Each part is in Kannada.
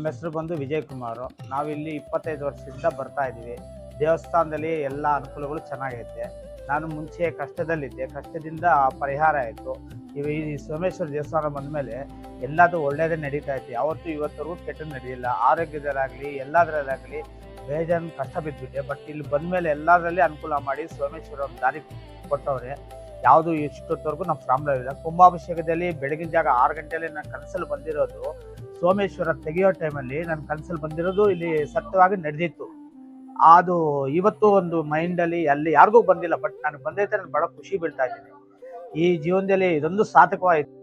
ನಮ್ಮ ಹೆಸರು ಬಂದು ವಿಜಯ್ ಕುಮಾರ್. ನಾವಿಲ್ಲಿ 25 ವರ್ಷದಿಂದ ಬರ್ತಾ ಇದ್ದೀವಿ. ದೇವಸ್ಥಾನದಲ್ಲಿ ಎಲ್ಲ ಅನುಕೂಲಗಳು ಚೆನ್ನಾಗೈತೆ. ನಾನು ಮುಂಚೆ ಕಷ್ಟದಲ್ಲಿದ್ದೆ, ಕಷ್ಟದಿಂದ ಪರಿಹಾರ ಆಯಿತು. ಈ ಸೋಮೇಶ್ವರ ದೇವಸ್ಥಾನ ಬಂದಮೇಲೆ ಎಲ್ಲದೂ ಒಳ್ಳೆಯದೇ ನಡೀತಾ ಐತಿ. ಯಾವತ್ತೂ ಇವತ್ತವರೆಗೂ ಕೆಟ್ಟದ್ದು ನಡೆಯಿಲ್ಲ. ಆರೋಗ್ಯದಲ್ಲಾಗಲಿ ಎಲ್ಲದರಲ್ಲಾಗಲಿ ಬೇಜಾನ್ ಕಷ್ಟ ಬಿದ್ದುಬಿಟ್ಟೆ. ಬಟ್ ಇಲ್ಲಿ ಬಂದಮೇಲೆ ಎಲ್ಲದರಲ್ಲಿ ಅನುಕೂಲ ಮಾಡಿ ಸೋಮೇಶ್ವರ ದಾರಿ ಕೊಟ್ಟವ್ರೆ. ಯಾವುದು ಇಷ್ಟೊತ್ತವರೆಗೂ ನಮ್ಮ ಪ್ರಾಬ್ಲಮ್ ಇಲ್ಲ. ಕುಂಭಾಭಿಷೇಕದಲ್ಲಿ ಬೆಳಗಿನ ಜಾಗ 6 ಗಂಟೆಯಲ್ಲಿ ನಾನು ಕನಸಲ್ಲಿ ಬಂದಿರೋದು, ಸೋಮೇಶ್ವರ ತೆಗೆಯೋ ಟೈಮಲ್ಲಿ ನನ್ನ ಕನಸಲ್ಲಿ ಬಂದಿರೋದು ಇಲ್ಲಿ ಸತ್ಯವಾಗಿ ನಡೆದಿತ್ತು. ಅದು ಇವತ್ತು ಒಂದು ಮೈಂಡಲ್ಲಿ ಅಲ್ಲಿ ಯಾರಿಗೂ ಬಂದಿಲ್ಲ. ಬಟ್ ನನಗೆ ಬಂದೈತೆ, ನಾನು ಬಹಳ ಖುಷಿ ಬೀಳ್ತಾ ಇದ್ದೀನಿ. ಈ ಜೀವನದಲ್ಲಿ ಇದೊಂದು ಸಾರ್ಥಕವಾಯಿತು.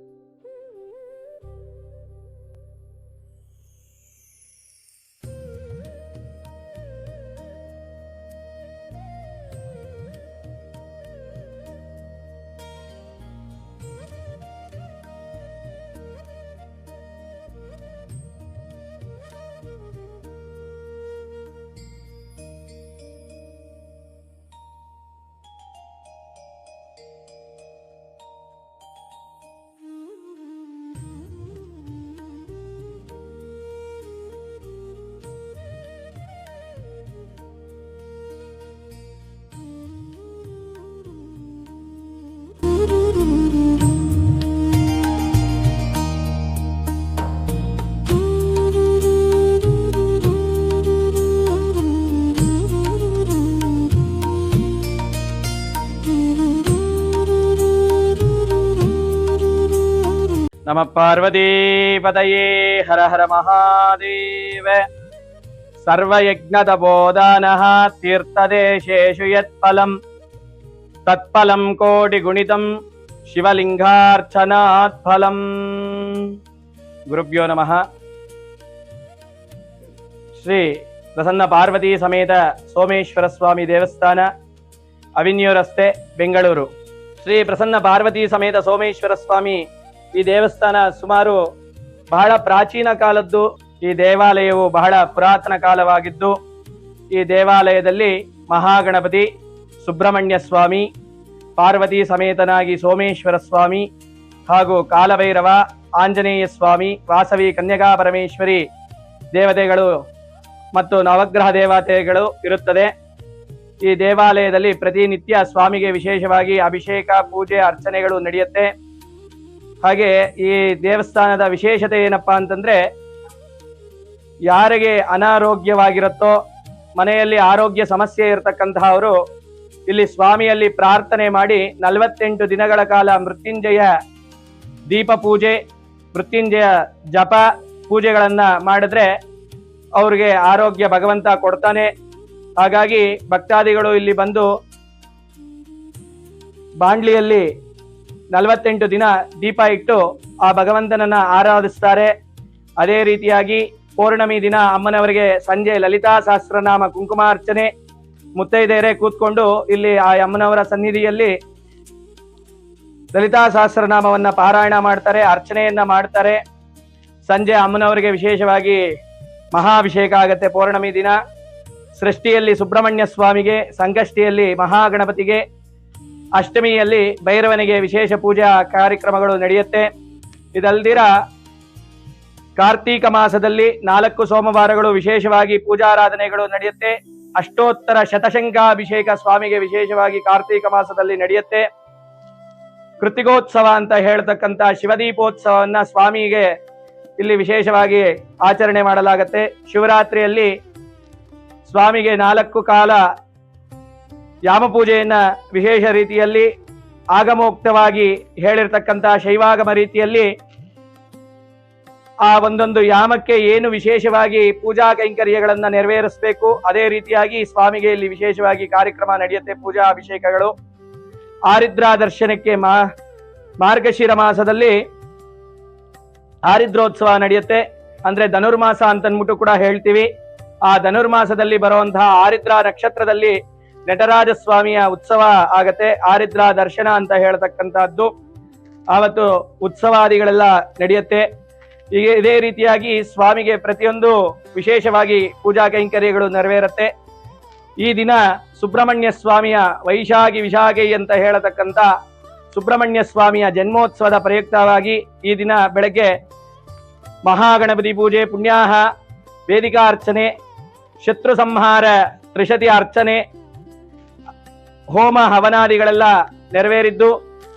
नमः पार्वतीपतये हर हर महादेव। सर्वयज्ञतपोदानः तीर्थदेशेषु यत्फलं तत्फलं कोटिगुणितं शिवलिंगार्चनात् फलम्। गुरुभ्यो नमः। श्री प्रसन्न पार्वती समेत सोमेश्वर स्वामी देवस्थान, अविन्यू रस्ते, बेंगळूरु। श्री प्रसन्न पार्वती समेत सोमेश्वर स्वामी ಈ ದೇವಸ್ಥಾನ ಸುಮಾರು ಬಹಳ ಪ್ರಾಚೀನ ಕಾಲದ್ದು. ಈ ದೇವಾಲಯವು ಬಹಳ ಪುರಾತನ ಕಾಲವಾಗಿದ್ದು, ಈ ದೇವಾಲಯದಲ್ಲಿ ಮಹಾಗಣಪತಿ, ಸುಬ್ರಹ್ಮಣ್ಯ ಸ್ವಾಮಿ, ಪಾರ್ವತಿ ಸಮೇತನಾಗಿ ಸೋಮೇಶ್ವರ ಸ್ವಾಮಿ ಹಾಗೂ ಕಾಲಭೈರವ, ಆಂಜನೇಯ ಸ್ವಾಮಿ, ವಾಸವಿ ಕನ್ಯಕಾ ಪರಮೇಶ್ವರಿ ದೇವತೆಗಳು ಮತ್ತು ನವಗ್ರಹ ದೇವತೆಗಳು ಇರುತ್ತದೆ. ಈ ದೇವಾಲಯದಲ್ಲಿ ಪ್ರತಿನಿತ್ಯ ಸ್ವಾಮಿಗೆ ವಿಶೇಷವಾಗಿ ಅಭಿಷೇಕ, ಪೂಜೆ, ಅರ್ಚನೆಗಳು ನಡೆಯುತ್ತೆ. ಹಾಗೆ ಈ ದೇವಸ್ಥಾನದ ವಿಶೇಷತೆ ಏನಪ್ಪಾ ಅಂತಂದ್ರೆ, ಯಾರಿಗೆ ಅನಾರೋಗ್ಯವಾಗಿರುತ್ತೋ, ಮನೆಯಲ್ಲಿ ಆರೋಗ್ಯ ಸಮಸ್ಯೆ ಇರತಕ್ಕಂತಹವರು ಇಲ್ಲಿ ಸ್ವಾಮಿಯಲ್ಲಿ ಪ್ರಾರ್ಥನೆ ಮಾಡಿ 48 ದಿನಗಳ ಕಾಲ ಮೃತ್ಯುಂಜಯ ದೀಪ ಪೂಜೆ, ಮೃತ್ಯುಂಜಯ ಜಪ ಪೂಜೆಗಳನ್ನ ಮಾಡಿದ್ರೆ ಅವ್ರಿಗೆ ಆರೋಗ್ಯ ಭಗವಂತ ಕೊಡ್ತಾನೆ. ಹಾಗಾಗಿ ಭಕ್ತಾದಿಗಳು ಇಲ್ಲಿ ಬಂದು ಬಾಂಡ್ಲಿಯಲ್ಲಿ 48 ದಿನ ದೀಪ ಇಟ್ಟು ಆ ಭಗವಂತನನ್ನ ಆರಾಧಿಸ್ತಾರೆ. ಅದೇ ರೀತಿಯಾಗಿ ಪೌರ್ಣಮಿ ದಿನ ಅಮ್ಮನವರಿಗೆ ಸಂಜೆ ಲಲಿತಾ ಸಹಸ್ರನಾಮ ಕುಂಕುಮಾರ್ಚನೆ, ಮುತ್ತೈದೆಯರೇ ಕೂತ್ಕೊಂಡು ಇಲ್ಲಿ ಆ ಅಮ್ಮನವರ ಸನ್ನಿಧಿಯಲ್ಲಿ ಲಲಿತಾ ಸಹಸ್ರನಾಮವನ್ನ ಪಾರಾಯಣ ಮಾಡ್ತಾರೆ, ಅರ್ಚನೆಯನ್ನ ಮಾಡ್ತಾರೆ. ಸಂಜೆ ಅಮ್ಮನವರಿಗೆ ವಿಶೇಷವಾಗಿ ಮಹಾಭಿಷೇಕ ಆಗತ್ತೆ ಪೌರ್ಣಮಿ ದಿನ. ಸೃಷ್ಟಿಯಲ್ಲಿ ಸುಬ್ರಹ್ಮಣ್ಯ ಸ್ವಾಮಿಗೆ, ಸಂಕಷ್ಟಿಯಲ್ಲಿ ಮಹಾಗಣಪತಿಗೆ, ಅಷ್ಟಮಿಯಲ್ಲಿ ಭೈರವನಿಗೆ ವಿಶೇಷ ಪೂಜಾ ಕಾರ್ಯಕ್ರಮಗಳು ನಡೆಯುತ್ತೆ. ಇದಲ್ದಿರ ಕಾರ್ತೀಕ ಮಾಸದಲ್ಲಿ 4 ಸೋಮವಾರಗಳು ವಿಶೇಷವಾಗಿ ಪೂಜಾರಾಧನೆಗಳು ನಡೆಯುತ್ತೆ. ಅಷ್ಟೋತ್ತರ ಶತಶಂಖಾಭಿಷೇಕ ಸ್ವಾಮಿಗೆ ವಿಶೇಷವಾಗಿ ಕಾರ್ತೀಕ ಮಾಸದಲ್ಲಿ ನಡೆಯುತ್ತೆ. ಕೃತಿಕೋತ್ಸವ ಅಂತ ಹೇಳ್ತಕ್ಕಂಥ ಶಿವದೀಪೋತ್ಸವವನ್ನ ಸ್ವಾಮಿಗೆ ಇಲ್ಲಿ ವಿಶೇಷವಾಗಿ ಆಚರಣೆ ಮಾಡಲಾಗತ್ತೆ. ಶಿವರಾತ್ರಿಯಲ್ಲಿ ಸ್ವಾಮಿಗೆ 4 ಕಾಲ ಯಾಮ ಪೂಜೆಯನ್ನ ವಿಶೇಷ ರೀತಿಯಲ್ಲಿ ಆಗಮೋಕ್ತವಾಗಿ ಹೇಳಿರ್ತಕ್ಕಂಥ ಶೈವಾಗಮ ರೀತಿಯಲ್ಲಿ ಆ ಒಂದೊಂದು ಯಾಮಕ್ಕೆ ಏನು ವಿಶೇಷವಾಗಿ ಪೂಜಾ ಕೈಂಕರ್ಯಗಳನ್ನ ನೆರವೇರಿಸಬೇಕು, ಅದೇ ರೀತಿಯಾಗಿ ಸ್ವಾಮಿಗೆ ಇಲ್ಲಿ ವಿಶೇಷವಾಗಿ ಕಾರ್ಯಕ್ರಮ ನಡೆಯುತ್ತೆ, ಪೂಜಾ ಅಭಿಷೇಕಗಳು. ಆರಿದ್ರಾ ದರ್ಶನಕ್ಕೆ ಮಾರ್ಗಶಿರ ಮಾಸದಲ್ಲಿ ಆರಿದ್ರೋತ್ಸವ ನಡೆಯುತ್ತೆ. ಅಂದ್ರೆ ಧನುರ್ಮಾಸ ಅಂತನ್ಬಿಟ್ಟು ಕೂಡ ಹೇಳ್ತೀವಿ. ಆ ಧನುರ್ಮಾಸದಲ್ಲಿ ಬರುವಂತಹ ಆರಿದ್ರಾ ನಕ್ಷತ್ರದಲ್ಲಿ ನಟರಾಜ ಸ್ವಾಮಿಯ ಉತ್ಸವ ಆಗತ್ತೆ. ಆರಿದ್ರಾ ದರ್ಶನ ಅಂತ ಹೇಳ್ತಕ್ಕಂಥದ್ದು ಆವತ್ತು ಉತ್ಸವಾದಿಗಳೆಲ್ಲ ನಡೆಯುತ್ತೆ. ಇದೇ ರೀತಿಯಾಗಿ ಸ್ವಾಮಿಗೆ ಪ್ರತಿಯೊಂದು ವಿಶೇಷವಾಗಿ ಪೂಜಾ ಕೈಂಕರ್ಯಗಳು ನೆರವೇರುತ್ತೆ. ಈ ದಿನ ಸುಬ್ರಹ್ಮಣ್ಯ ಸ್ವಾಮಿಯ ವೈಶಾಖಿ ವಿಶಾಖಿ ಅಂತ ಹೇಳತಕ್ಕಂಥ ಸುಬ್ರಹ್ಮಣ್ಯ ಸ್ವಾಮಿಯ ಜನ್ಮೋತ್ಸವದ ಪ್ರಯುಕ್ತವಾಗಿ ಈ ದಿನ ಬೆಳಗ್ಗೆ ಮಹಾಗಣಪತಿ ಪೂಜೆ, ಪುಣ್ಯಾಹ, ವೇದಿಕಾ ಅರ್ಚನೆ, ಶತ್ರು ಸಂಹಾರ ತ್ರಿಶತಿ ಅರ್ಚನೆ, ಹೋಮ ಹವನಾದಿಗಳೆಲ್ಲ ನೆರವೇರಿದ್ದು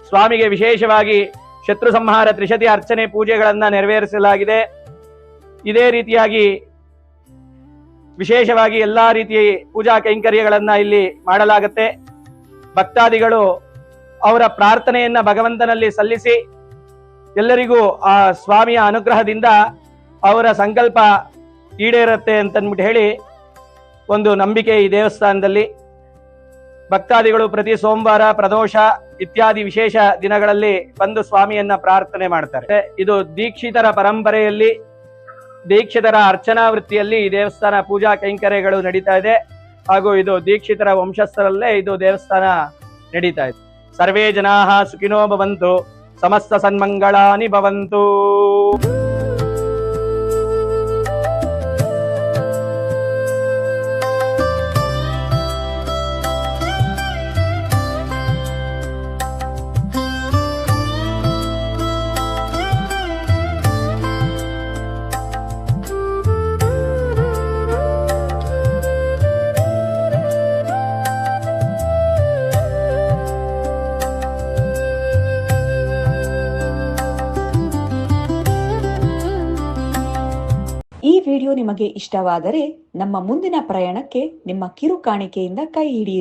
ಸ್ವಾಮಿಗೆ ವಿಶೇಷವಾಗಿ ಶತ್ರು ಸಂಹಾರ ತ್ರಿಶತಿ ಅರ್ಚನೆ ಪೂಜೆಗಳನ್ನ ನೆರವೇರಿಸಲಾಗಿದೆ. ಇದೇ ರೀತಿಯಾಗಿ ವಿಶೇಷವಾಗಿ ಎಲ್ಲಾ ರೀತಿಯ ಪೂಜಾ ಕೈಂಕರ್ಯಗಳನ್ನ ಇಲ್ಲಿ ಮಾಡಲಾಗುತ್ತೆ. ಭಕ್ತಾದಿಗಳು ಅವರ ಪ್ರಾರ್ಥನೆಯನ್ನ ಭಗವಂತನಲ್ಲಿ ಸಲ್ಲಿಸಿ ಎಲ್ಲರಿಗೂ ಆ ಸ್ವಾಮಿಯ ಅನುಗ್ರಹದಿಂದ ಅವರ ಸಂಕಲ್ಪ ಈಡೇರುತ್ತೆ ಅಂತನ್ಬಿಟ್ಟು ಹೇಳಿ ಒಂದು ನಂಬಿಕೆ ಈ ದೇವಸ್ಥಾನದಲ್ಲಿ. ಭಕ್ತಾದಿಗಳು ಪ್ರತಿ ಸೋಮವಾರ, ಪ್ರದೋಷ ಇತ್ಯಾದಿ ವಿಶೇಷ ದಿನಗಳಲ್ಲಿ ಬಂದು ಸ್ವಾಮಿಯನ್ನ ಪ್ರಾರ್ಥನೆ ಮಾಡ್ತಾರೆ. ಇದು ದೀಕ್ಷಿತರ ಪರಂಪರೆಯಲ್ಲಿ, ದೀಕ್ಷಿತರ ಅರ್ಚನಾ ವೃತ್ತಿಯಲ್ಲಿ ಈ ದೇವಸ್ಥಾನ ಪೂಜಾ ಕೈಂಕರ್ಯಗಳು ನಡೀತಾ ಇದೆ. ಹಾಗೂ ಇದು ದೀಕ್ಷಿತರ ವಂಶಸ್ಥರಲ್ಲೇ ಇದು ದೇವಸ್ಥಾನ ನಡೀತಾ ಇದೆ. ಸರ್ವೇ ಜನಾಃ ಸುಖಿನೋ ಭವಂತು, ಸಮಸ್ತ ಸನ್ಮಂಗಳಾನಿ ಭವಂತು. ಈ ವಿಡಿಯೋ ನಿಮಗೆ ಇಷ್ಟವಾದರೆ ನಮ್ಮ ಮುಂದಿನ ಪ್ರಯಾಣಕ್ಕೆ ನಿಮ್ಮ ಕಿರು ಕಾಣಿಕೆಯಿಂದ ಕೈ ಹಿಡಿಯಿರಿ.